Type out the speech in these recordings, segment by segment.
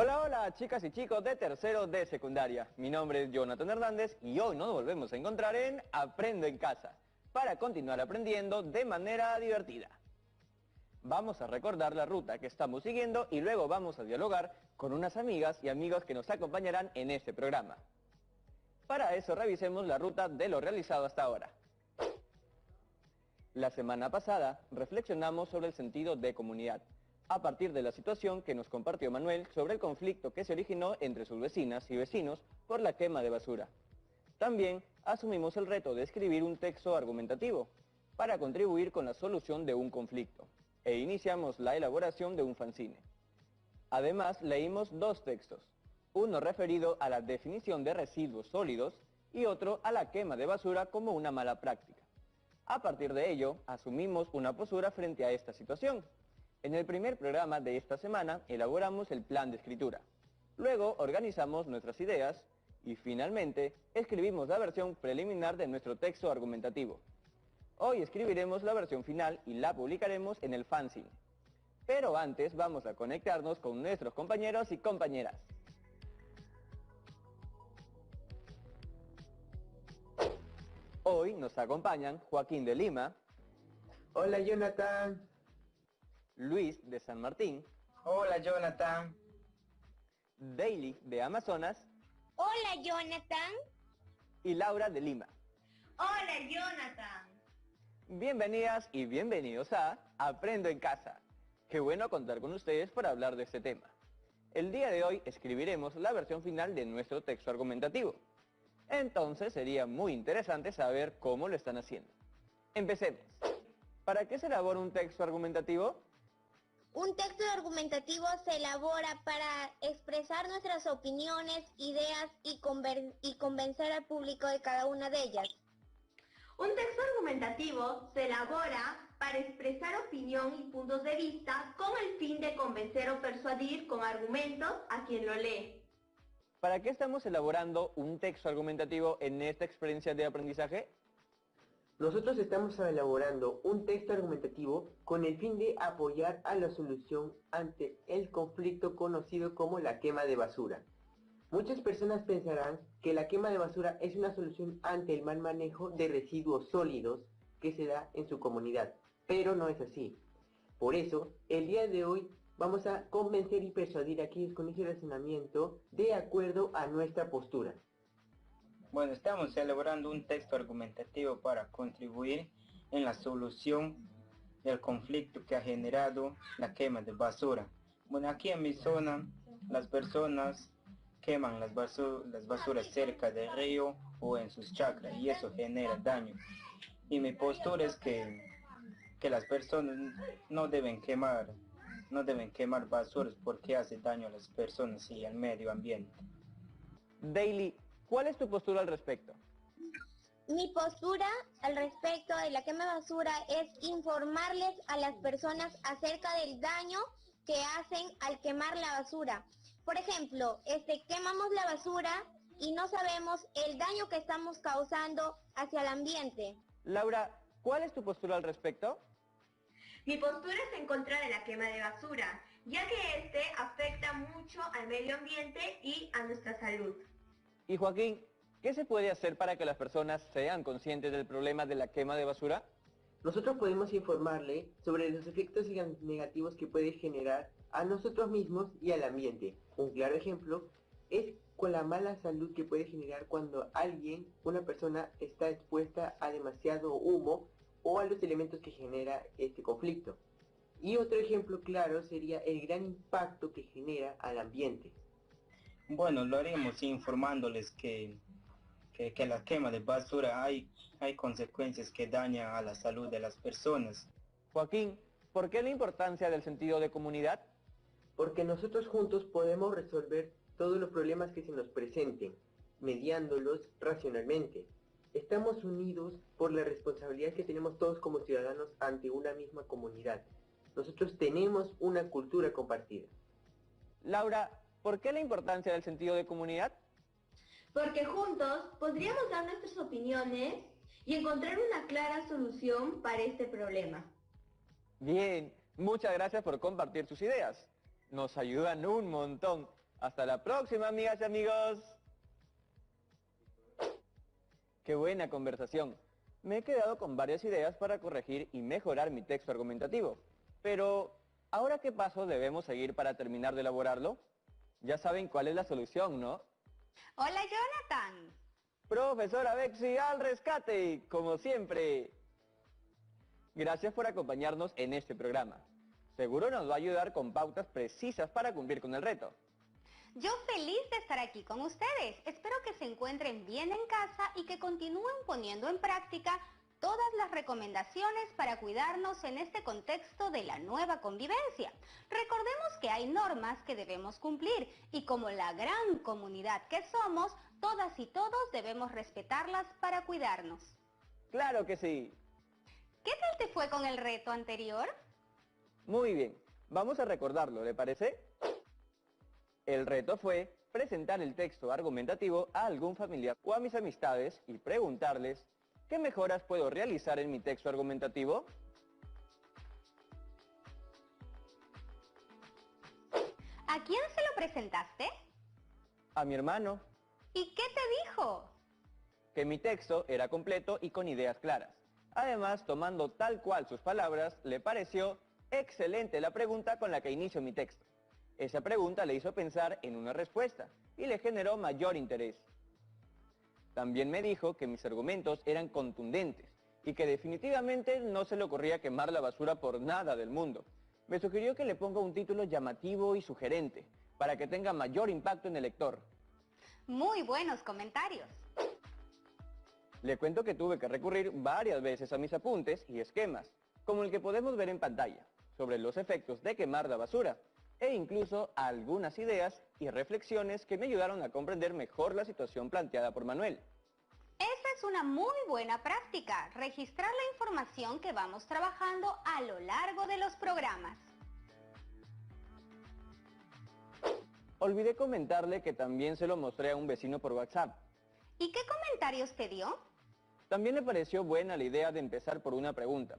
Hola, hola, chicas y chicos de tercero de secundaria. Mi nombre es Jonathan Hernández y hoy nos volvemos a encontrar en Aprendo en Casa, para continuar aprendiendo de manera divertida. Vamos a recordar la ruta que estamos siguiendo y luego vamos a dialogar con unas amigas y amigos que nos acompañarán en este programa. Para eso revisemos la ruta de lo realizado hasta ahora. La semana pasada reflexionamos sobre el sentido de comunidad, a partir de la situación que nos compartió Manuel sobre el conflicto que se originó entre sus vecinas y vecinos por la quema de basura. También asumimos el reto de escribir un texto argumentativo para contribuir con la solución de un conflicto e iniciamos la elaboración de un fanzine. Además, leímos dos textos, uno referido a la definición de residuos sólidos y otro a la quema de basura como una mala práctica. A partir de ello, asumimos una postura frente a esta situación. En el primer programa de esta semana elaboramos el plan de escritura. Luego organizamos nuestras ideas y finalmente escribimos la versión preliminar de nuestro texto argumentativo. Hoy escribiremos la versión final y la publicaremos en el fanzine. Pero antes vamos a conectarnos con nuestros compañeros y compañeras. Hoy nos acompañan Joaquín de Lima. Hola Jonathan. Luis de San Martín. Hola Jonathan. Daily de Amazonas. Hola Jonathan. Y Laura de Lima. Hola Jonathan. Bienvenidas y bienvenidos a Aprendo en Casa. Qué bueno contar con ustedes para hablar de este tema. El día de hoy escribiremos la versión final de nuestro texto argumentativo. Entonces sería muy interesante saber cómo lo están haciendo. Empecemos. ¿Para qué se elabora un texto argumentativo? Un texto argumentativo se elabora para expresar nuestras opiniones, ideas y convencer al público de cada una de ellas. Un texto argumentativo se elabora para expresar opinión y puntos de vista con el fin de convencer o persuadir con argumentos a quien lo lee. ¿Para qué estamos elaborando un texto argumentativo en esta experiencia de aprendizaje? Nosotros estamos elaborando un texto argumentativo con el fin de apoyar a la solución ante el conflicto conocido como la quema de basura. Muchas personas pensarán que la quema de basura es una solución ante el mal manejo de residuos sólidos que se da en su comunidad, pero no es así. Por eso, el día de hoy vamos a convencer y persuadir a aquellos con ese razonamiento de acuerdo a nuestra postura. Bueno, estamos elaborando un texto argumentativo para contribuir en la solución del conflicto que ha generado la quema de basura. Bueno, aquí en mi zona, las personas queman las basuras cerca del río o en sus chacras y eso genera daño. Y mi postura es que las personas no deben quemar basuras porque hace daño a las personas y al medio ambiente. Daily, ¿cuál es tu postura al respecto? Mi postura al respecto de la quema de basura es informarles a las personas acerca del daño que hacen al quemar la basura. Por ejemplo, quemamos la basura y no sabemos el daño que estamos causando hacia el ambiente. Laura, ¿cuál es tu postura al respecto? Mi postura es en contra de la quema de basura, ya que afecta mucho al medio ambiente y a nuestra salud. Y Joaquín, ¿qué se puede hacer para que las personas sean conscientes del problema de la quema de basura? Nosotros podemos informarle sobre los efectos negativos que puede generar a nosotros mismos y al ambiente. Un claro ejemplo es con la mala salud que puede generar cuando una persona está expuesta a demasiado humo o a los elementos que genera este conflicto. Y otro ejemplo claro sería el gran impacto que genera al ambiente. Bueno, lo haremos informándoles que la quema de basura hay consecuencias que dañan a la salud de las personas. Joaquín, ¿por qué la importancia del sentido de comunidad? Porque nosotros juntos podemos resolver todos los problemas que se nos presenten, mediándolos racionalmente. Estamos unidos por la responsabilidad que tenemos todos como ciudadanos ante una misma comunidad. Nosotros tenemos una cultura compartida. Laura, ¿por qué la importancia del sentido de comunidad? Porque juntos podríamos dar nuestras opiniones y encontrar una clara solución para este problema. Bien, muchas gracias por compartir sus ideas. Nos ayudan un montón. Hasta la próxima, amigas y amigos. ¡Qué buena conversación! Me he quedado con varias ideas para corregir y mejorar mi texto argumentativo. Pero, ¿ahora qué paso debemos seguir para terminar de elaborarlo? Ya saben cuál es la solución, ¿no? Hola, Jonathan. Profesora Bexy, al rescate, como siempre. Gracias por acompañarnos en este programa. Seguro nos va a ayudar con pautas precisas para cumplir con el reto. Yo feliz de estar aquí con ustedes. Espero que se encuentren bien en casa y que continúen poniendo en práctica todas las recomendaciones para cuidarnos en este contexto de la nueva convivencia. Recordemos que hay normas que debemos cumplir y como la gran comunidad que somos, todas y todos debemos respetarlas para cuidarnos. ¡Claro que sí! ¿Qué tal te fue con el reto anterior? Muy bien, vamos a recordarlo, ¿le parece? El reto fue presentar el texto argumentativo a algún familiar o a mis amistades y preguntarles ¿qué mejoras puedo realizar en mi texto argumentativo? ¿A quién se lo presentaste? A mi hermano, ¿Y qué te dijo? que mi texto era completo y con ideas claras. Además, tomando tal cual sus palabras, le pareció excelente la pregunta con la que inicio mi texto. Esa pregunta le hizo pensar en una respuesta y le generó mayor interés. También me dijo que mis argumentos eran contundentes y que definitivamente no se le ocurría quemar la basura por nada del mundo. Me sugirió que le ponga un título llamativo y sugerente para que tenga mayor impacto en el lector. Muy buenos comentarios. Le cuento que tuve que recurrir varias veces a mis apuntes y esquemas, como el que podemos ver en pantalla, sobre los efectos de quemar la basura, e incluso a algunas ideas y reflexiones que me ayudaron a comprender mejor la situación planteada por Manuel. Esa es una muy buena práctica, registrar la información que vamos trabajando a lo largo de los programas. Olvidé comentarle que también se lo mostré a un vecino por WhatsApp. ¿Y qué comentarios te dio? También le pareció buena la idea de empezar por una pregunta.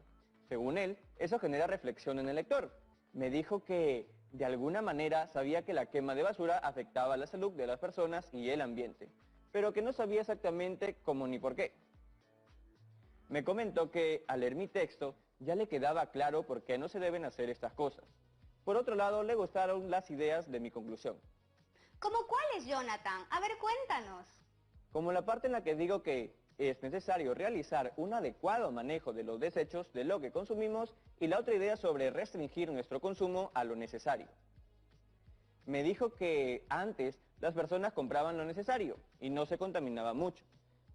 Según él, eso genera reflexión en el lector. Me dijo que, de alguna manera, sabía que la quema de basura afectaba la salud de las personas y el ambiente, pero que no sabía exactamente cómo ni por qué. Me comentó que, al leer mi texto, ya le quedaba claro por qué no se deben hacer estas cosas. Por otro lado, le gustaron las ideas de mi conclusión. ¿Cómo cuáles, Jonathan? A ver, cuéntanos. Como la parte en la que digo que es necesario realizar un adecuado manejo de los desechos de lo que consumimos y la otra idea sobre restringir nuestro consumo a lo necesario. Me dijo que antes las personas compraban lo necesario y no se contaminaba mucho,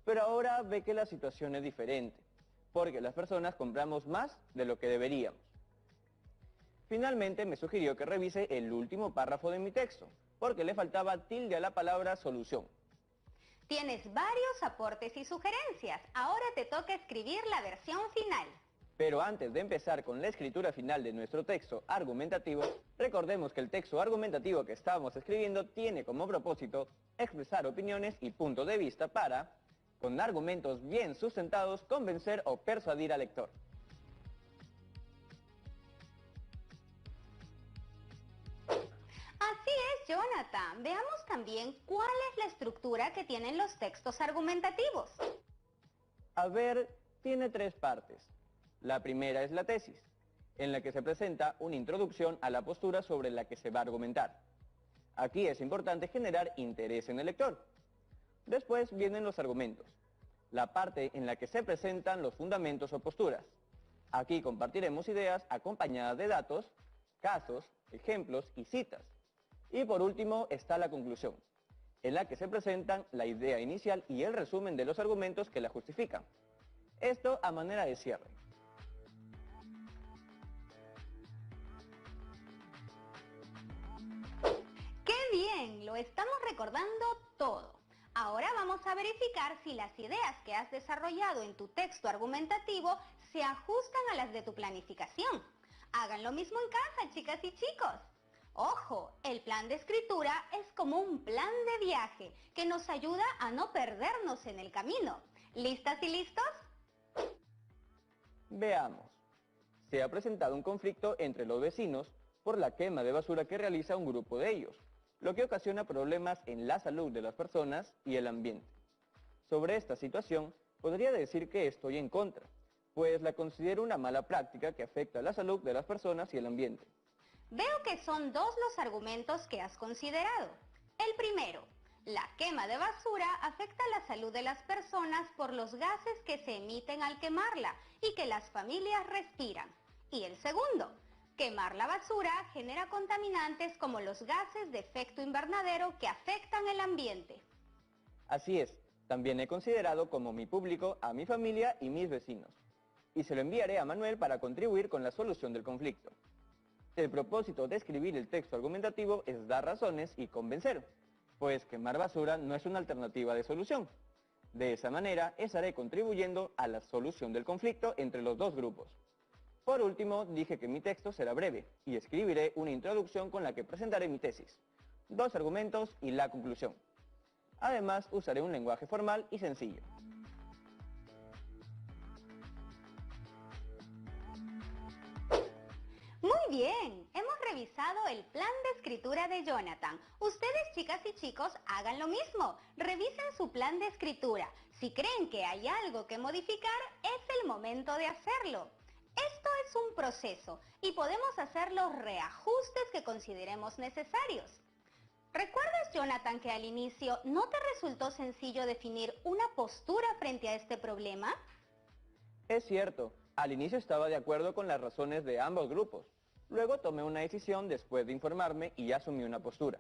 pero ahora ve que la situación es diferente, porque las personas compramos más de lo que deberíamos. Finalmente me sugirió que revise el último párrafo de mi texto, porque le faltaba tilde a la palabra solución. Tienes varios aportes y sugerencias. Ahora te toca escribir la versión final. Pero antes de empezar con la escritura final de nuestro texto argumentativo, recordemos que el texto argumentativo que estamos escribiendo tiene como propósito expresar opiniones y puntos de vista para, con argumentos bien sustentados, convencer o persuadir al lector. Así es, Jonathan. Veamos también cuál es la estructura que tienen los textos argumentativos. A ver, tiene tres partes. La primera es la tesis, en la que se presenta una introducción a la postura sobre la que se va a argumentar. Aquí es importante generar interés en el lector. Después vienen los argumentos, la parte en la que se presentan los fundamentos o posturas. Aquí compartiremos ideas acompañadas de datos, casos, ejemplos y citas. Y por último está la conclusión, en la que se presentan la idea inicial y el resumen de los argumentos que la justifican. Esto a manera de cierre. ¡Qué bien! Lo estamos recordando todo. Ahora vamos a verificar si las ideas que has desarrollado en tu texto argumentativo se ajustan a las de tu planificación. Hagan lo mismo en casa, chicas y chicos. Ojo, el plan de escritura es como un plan de viaje que nos ayuda a no perdernos en el camino. ¿Listas y listos? Veamos. Se ha presentado un conflicto entre los vecinos por la quema de basura que realiza un grupo de ellos, lo que ocasiona problemas en la salud de las personas y el ambiente. Sobre esta situación, podría decir que estoy en contra, pues la considero una mala práctica que afecta a la salud de las personas y el ambiente. Veo que son dos los argumentos que has considerado. El primero, la quema de basura afecta la salud de las personas por los gases que se emiten al quemarla y que las familias respiran. Y el segundo, quemar la basura genera contaminantes como los gases de efecto invernadero que afectan el ambiente. Así es, también he considerado como mi público a mi familia y mis vecinos, y se lo enviaré a Manuel para contribuir con la solución del conflicto. El propósito de escribir el texto argumentativo es dar razones y convencer, pues quemar basura no es una alternativa de solución. De esa manera estaré contribuyendo a la solución del conflicto entre los dos grupos. Por último, dije que mi texto será breve y escribiré una introducción con la que presentaré mi tesis, 2 argumentos y la conclusión. Además, usaré un lenguaje formal y sencillo. Muy bien, hemos revisado el plan de escritura de Jonathan. Ustedes, chicas y chicos, hagan lo mismo. Revisen su plan de escritura. Si creen que hay algo que modificar, es el momento de hacerlo. Esto es un proceso y podemos hacer los reajustes que consideremos necesarios. ¿Recuerdas, Jonathan, que al inicio no te resultó sencillo definir una postura frente a este problema? Es cierto, al inicio estaba de acuerdo con las razones de ambos grupos. Luego tomé una decisión después de informarme y asumí una postura.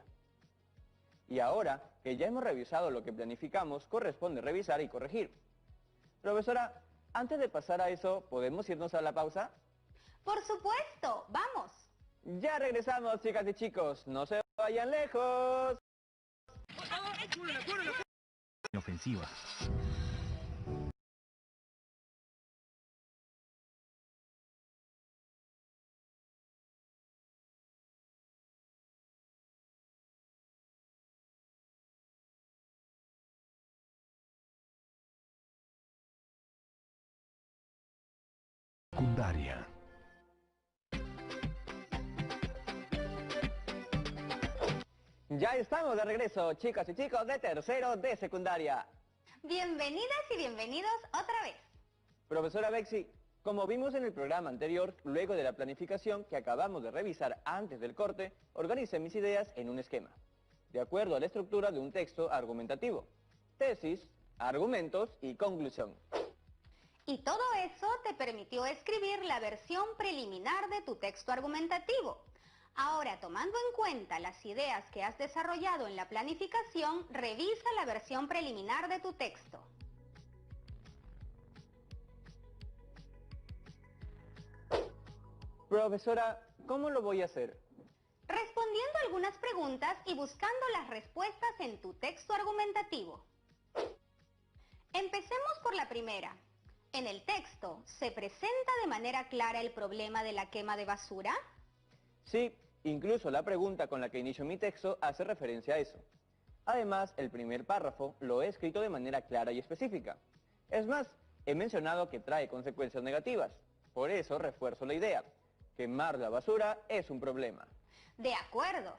Y ahora que ya hemos revisado lo que planificamos, corresponde revisar y corregir. Profesora, antes de pasar a eso, ¿podemos irnos a la pausa? Por supuesto, vamos. Ya regresamos, chicas y chicos, no se vayan lejos. Ofensiva. Secundaria. Ya estamos de regreso, chicas y chicos de tercero de secundaria. Bienvenidas y bienvenidos otra vez. Profesora Bexi, como vimos en el programa anterior, luego de la planificación que acabamos de revisar antes del corte, organicé mis ideas en un esquema, de acuerdo a la estructura de un texto argumentativo: tesis, argumentos y conclusión. Y todo eso te permitió escribir la versión preliminar de tu texto argumentativo. Ahora, tomando en cuenta las ideas que has desarrollado en la planificación, revisa la versión preliminar de tu texto. Profesora, ¿cómo lo voy a hacer? Respondiendo algunas preguntas y buscando las respuestas en tu texto argumentativo. Empecemos por la primera. En el texto, ¿se presenta de manera clara el problema de la quema de basura? Sí, incluso la pregunta con la que inicio mi texto hace referencia a eso. Además, el primer párrafo lo he escrito de manera clara y específica. Es más, he mencionado que trae consecuencias negativas. Por eso refuerzo la idea: quemar la basura es un problema. De acuerdo.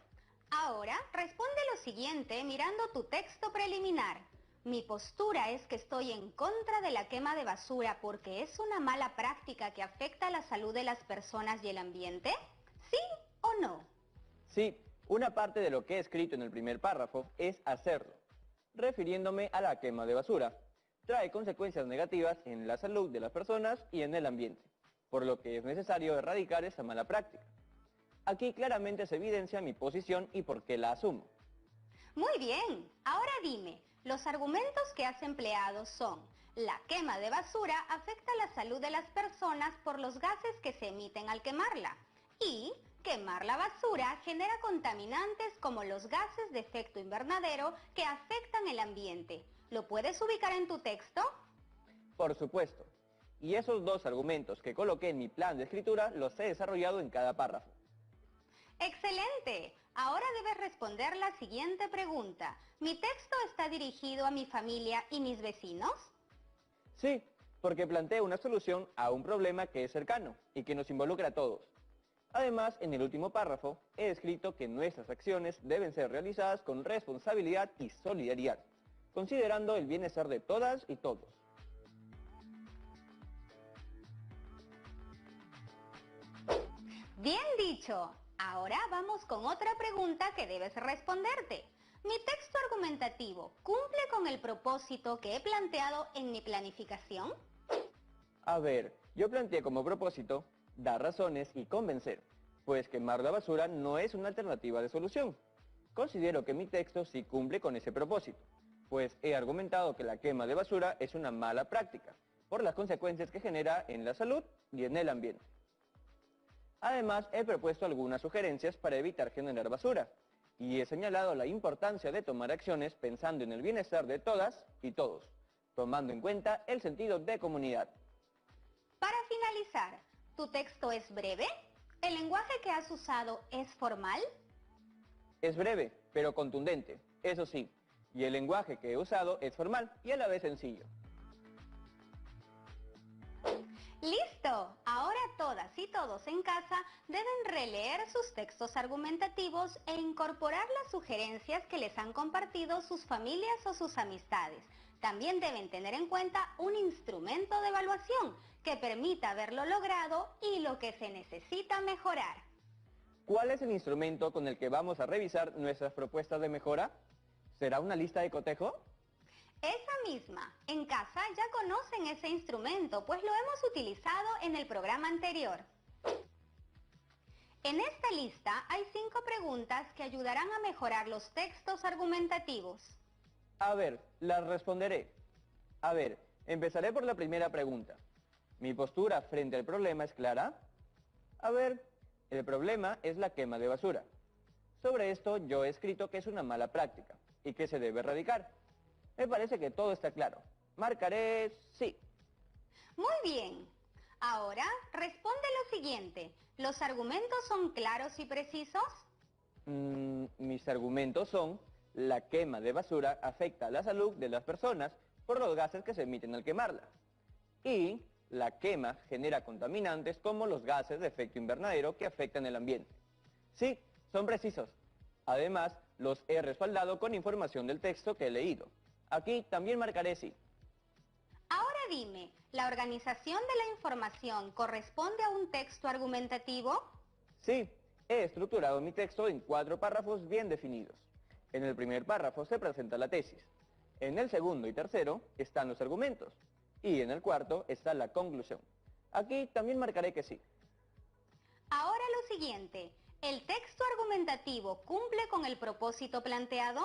Ahora, responde lo siguiente mirando tu texto preliminar. Mi postura es que estoy en contra de la quema de basura porque es una mala práctica que afecta a la salud de las personas y el ambiente. ¿Sí o no? Sí, una parte de lo que he escrito en el primer párrafo es hacerlo, refiriéndome a la quema de basura. Trae consecuencias negativas en la salud de las personas y en el ambiente, por lo que es necesario erradicar esa mala práctica. Aquí claramente se evidencia mi posición y por qué la asumo. Muy bien. Ahora dime, los argumentos que has empleado son: la quema de basura afecta la salud de las personas por los gases que se emiten al quemarla. Y quemar la basura genera contaminantes como los gases de efecto invernadero que afectan el ambiente. ¿Lo puedes ubicar en tu texto? Por supuesto. Y esos 2 argumentos que coloqué en mi plan de escritura los he desarrollado en cada párrafo. ¡Excelente! Ahora debes responder la siguiente pregunta. ¿Mi texto está dirigido a mi familia y mis vecinos? Sí, porque planteo una solución a un problema que es cercano y que nos involucra a todos. Además, en el último párrafo, he escrito que nuestras acciones deben ser realizadas con responsabilidad y solidaridad, considerando el bienestar de todas y todos. Bien dicho. Ahora vamos con otra pregunta que debes responderte. ¿Mi texto argumentativo cumple con el propósito que he planteado en mi planificación? A ver, yo planteé como propósito dar razones y convencer, pues quemar la basura no es una alternativa de solución. Considero que mi texto sí cumple con ese propósito, pues he argumentado que la quema de basura es una mala práctica, por las consecuencias que genera en la salud y en el ambiente. Además, he propuesto algunas sugerencias para evitar generar basura, y he señalado la importancia de tomar acciones pensando en el bienestar de todas y todos, tomando en cuenta el sentido de comunidad. Para finalizar, ¿tu texto es breve? ¿El lenguaje que has usado es formal? Es breve, pero contundente, eso sí, y el lenguaje que he usado es formal y a la vez sencillo. ¡Listo! Ahora todas y todos en casa deben releer sus textos argumentativos e incorporar las sugerencias que les han compartido sus familias o sus amistades. También deben tener en cuenta un instrumento de evaluación que permita ver lo logrado y lo que se necesita mejorar. ¿Cuál es el instrumento con el que vamos a revisar nuestras propuestas de mejora? ¿Será una lista de cotejo? Esa misma. En casa ya conocen ese instrumento, pues lo hemos utilizado en el programa anterior. En esta lista hay 5 preguntas que ayudarán a mejorar los textos argumentativos. A ver, las responderé. A ver, empezaré por la primera pregunta. ¿Mi postura frente al problema es clara? A ver, el problema es la quema de basura. Sobre esto yo he escrito que es una mala práctica y que se debe erradicar. Me parece que todo está claro. Marcaré sí. Muy bien. Ahora responde lo siguiente. ¿Los argumentos son claros y precisos? Mis argumentos son: la quema de basura afecta a la salud de las personas por los gases que se emiten al quemarla. Y la quema genera contaminantes como los gases de efecto invernadero que afectan el ambiente. Sí, son precisos. Además, los he respaldado con información del texto que he leído. Aquí también marcaré sí. Ahora dime, ¿la organización de la información corresponde a un texto argumentativo? Sí, he estructurado mi texto en 4 párrafos bien definidos. En el primer párrafo se presenta la tesis. En el segundo y tercero están los argumentos. Y en el cuarto está la conclusión. Aquí también marcaré que sí. Ahora lo siguiente, ¿el texto argumentativo cumple con el propósito planteado?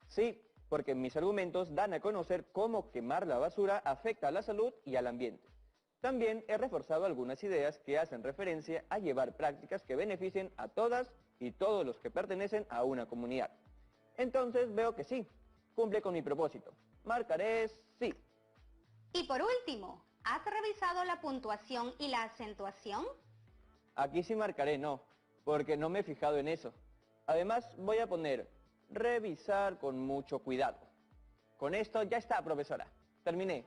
Sí, porque mis argumentos dan a conocer cómo quemar la basura afecta a la salud y al ambiente. También he reforzado algunas ideas que hacen referencia a llevar prácticas que beneficien a todas y todos los que pertenecen a una comunidad. Entonces veo que sí, cumple con mi propósito. Marcaré sí. Y por último, ¿has revisado la puntuación y la acentuación? Aquí sí marcaré no, porque no me he fijado en eso. Además voy a poner revisar con mucho cuidado. Con esto ya está, profesora. Terminé.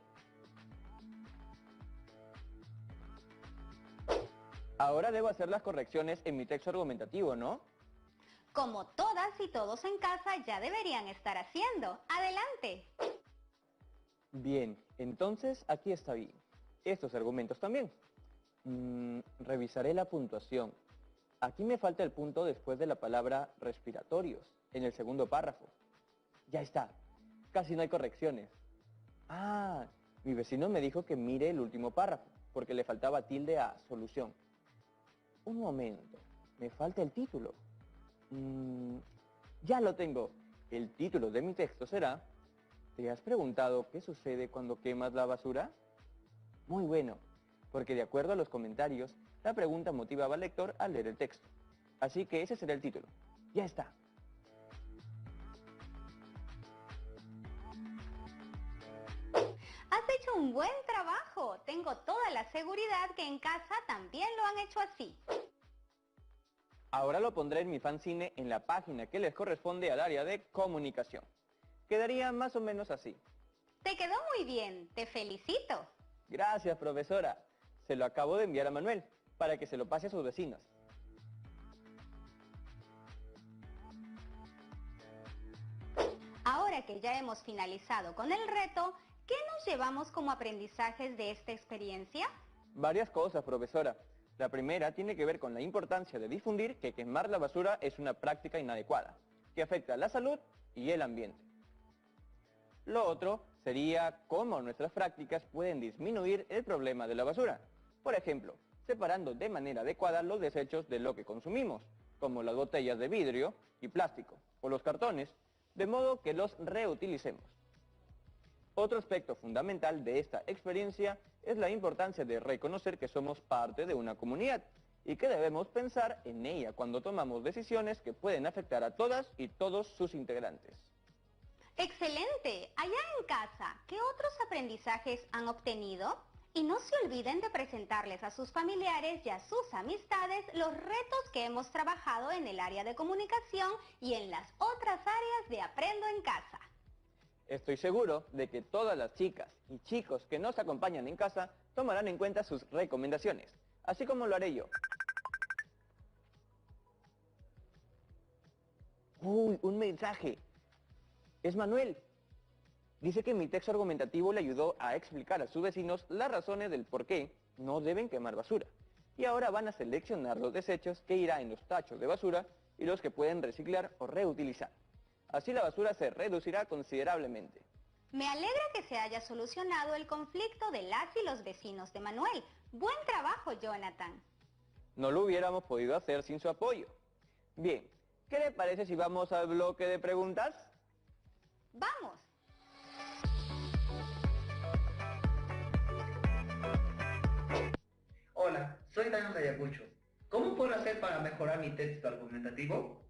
Ahora debo hacer las correcciones en mi texto argumentativo, ¿no? Como todas y todos en casa ya deberían estar haciendo. ¡Adelante! Bien, entonces aquí está bien. Estos argumentos también. Revisaré la puntuación. Aquí me falta el punto después de la palabra respiratorios, en el segundo párrafo. Ya está, casi no hay correcciones. Ah, mi vecino me dijo que mire el último párrafo, porque le faltaba tilde a solución. Un momento, me falta el título. Ya lo tengo. El título de mi texto será: ¿te has preguntado qué sucede cuando quemas la basura? Muy bueno, porque de acuerdo a los comentarios, la pregunta motivaba al lector a leer el texto. Así que ese será el título. Ya está. Has hecho un buen trabajo. Tengo toda la seguridad que en casa también lo han hecho así. Ahora lo pondré en mi fanzine en la página que les corresponde al área de comunicación. Quedaría más o menos así. Te quedó muy bien. Te felicito. Gracias, profesora. Se lo acabo de enviar a Manuel, para que se lo pase a sus vecinos. ahora que ya hemos finalizado con el reto, ¿qué nos llevamos como aprendizajes de esta experiencia? Varias cosas, profesora. La primera tiene que ver con la importancia de difundir que quemar la basura es una práctica inadecuada, que afecta a la salud y el ambiente. Lo otro sería cómo nuestras prácticas pueden disminuir el problema de la basura. Por ejemplo, separando de manera adecuada los desechos de lo que consumimos, como las botellas de vidrio y plástico, o los cartones, de modo que los reutilicemos. Otro aspecto fundamental de esta experiencia es la importancia de reconocer que somos parte de una comunidad y que debemos pensar en ella cuando tomamos decisiones que pueden afectar a todas y todos sus integrantes. ¡Excelente! Allá en casa, ¿qué otros aprendizajes han obtenido? Y no se olviden de presentarles a sus familiares y a sus amistades los retos que hemos trabajado en el área de comunicación y en las otras áreas de Aprendo en Casa. Estoy seguro de que todas las chicas y chicos que nos acompañan en casa tomarán en cuenta sus recomendaciones, así como lo haré yo. ¡Uy! Un mensaje. Es Manuel. Dice que mi texto argumentativo le ayudó a explicar a sus vecinos las razones del por qué no deben quemar basura. Y ahora van a seleccionar los desechos que irán en los tachos de basura y los que pueden reciclar o reutilizar. Así la basura se reducirá considerablemente. Me alegra que se haya solucionado el conflicto de las y los vecinos de Manuel. Buen trabajo, Jonathan. No lo hubiéramos podido hacer sin su apoyo. Bien, ¿qué le parece si vamos al bloque de preguntas? ¡Vamos! Hola, soy Daniel Ayacucho. ¿Cómo puedo hacer para mejorar mi texto argumentativo?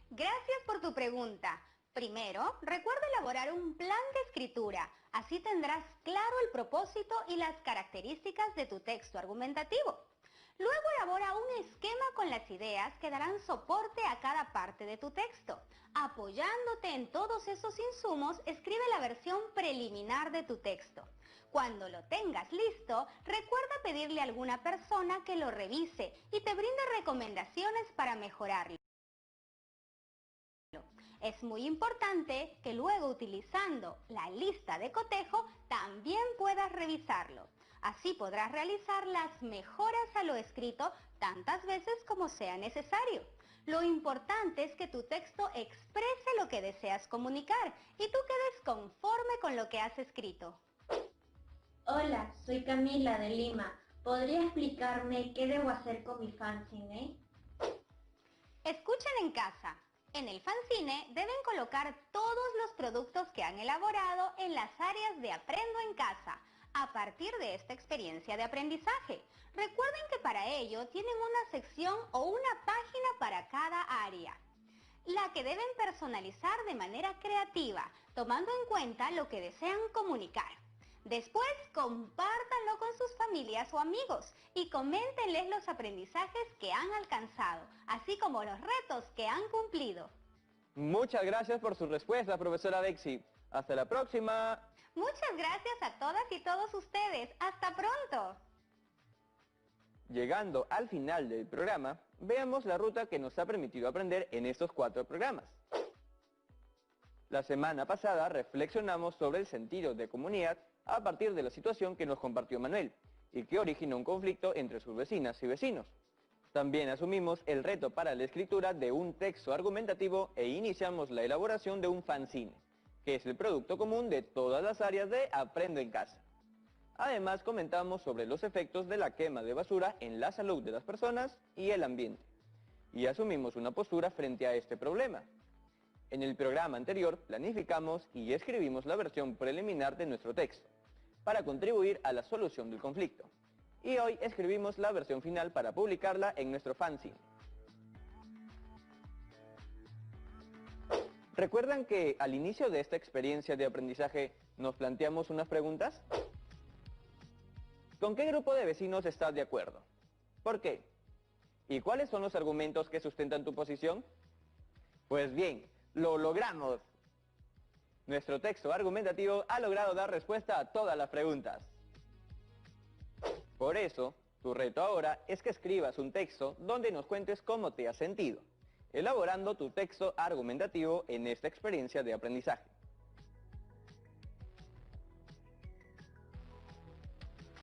Gracias por tu pregunta. Primero, recuerda elaborar un plan de escritura. Así tendrás claro el propósito y las características de tu texto argumentativo. Luego elabora un esquema con las ideas que darán soporte a cada parte de tu texto. Apoyándote en todos esos insumos, escribe la versión preliminar de tu texto. Cuando lo tengas listo, recuerda pedirle a alguna persona que lo revise y te brinde recomendaciones para mejorarlo. Es muy importante que luego, utilizando la lista de cotejo, también puedas revisarlo. Así podrás realizar las mejoras a lo escrito tantas veces como sea necesario. Lo importante es que tu texto exprese lo que deseas comunicar y tú quedes conforme con lo que has escrito. Hola, soy Camila de Lima. ¿Podría explicarme qué debo hacer con mi fanzine? Escuchen en casa. En el fanzine deben colocar todos los productos que han elaborado en las áreas de Aprendo en Casa, a partir de esta experiencia de aprendizaje. Recuerden que para ello tienen una sección o una página para cada área, la que deben personalizar de manera creativa, tomando en cuenta lo que desean comunicar. Después, compártanlo con sus familias o amigos y coméntenles los aprendizajes que han alcanzado, así como los retos que han cumplido. Muchas gracias por su respuesta, profesora Bexi. Hasta la próxima. Muchas gracias a todas y todos ustedes. ¡Hasta pronto! Llegando al final del programa, veamos la ruta que nos ha permitido aprender en estos 4 programas. La semana pasada reflexionamos sobre el sentido de comunidad a partir de la situación que nos compartió Manuel y que originó un conflicto entre sus vecinas y vecinos. También asumimos el reto para la escritura de un texto argumentativo e iniciamos la elaboración de un fanzine, que es el producto común de todas las áreas de Aprendo en Casa. Además, comentamos sobre los efectos de la quema de basura en la salud de las personas y el ambiente. Y asumimos una postura frente a este problema. En el programa anterior planificamos y escribimos la versión preliminar de nuestro texto, para contribuir a la solución del conflicto. Y hoy escribimos la versión final para publicarla en nuestro fanzine. ¿Recuerdan que al inicio de esta experiencia de aprendizaje nos planteamos unas preguntas? ¿Con qué grupo de vecinos estás de acuerdo? ¿Por qué? ¿Y cuáles son los argumentos que sustentan tu posición? Pues bien, ¡lo logramos! Nuestro texto argumentativo ha logrado dar respuesta a todas las preguntas. Por eso, tu reto ahora es que escribas un texto donde nos cuentes cómo te has sentido. elaborando tu texto argumentativo en esta experiencia de aprendizaje.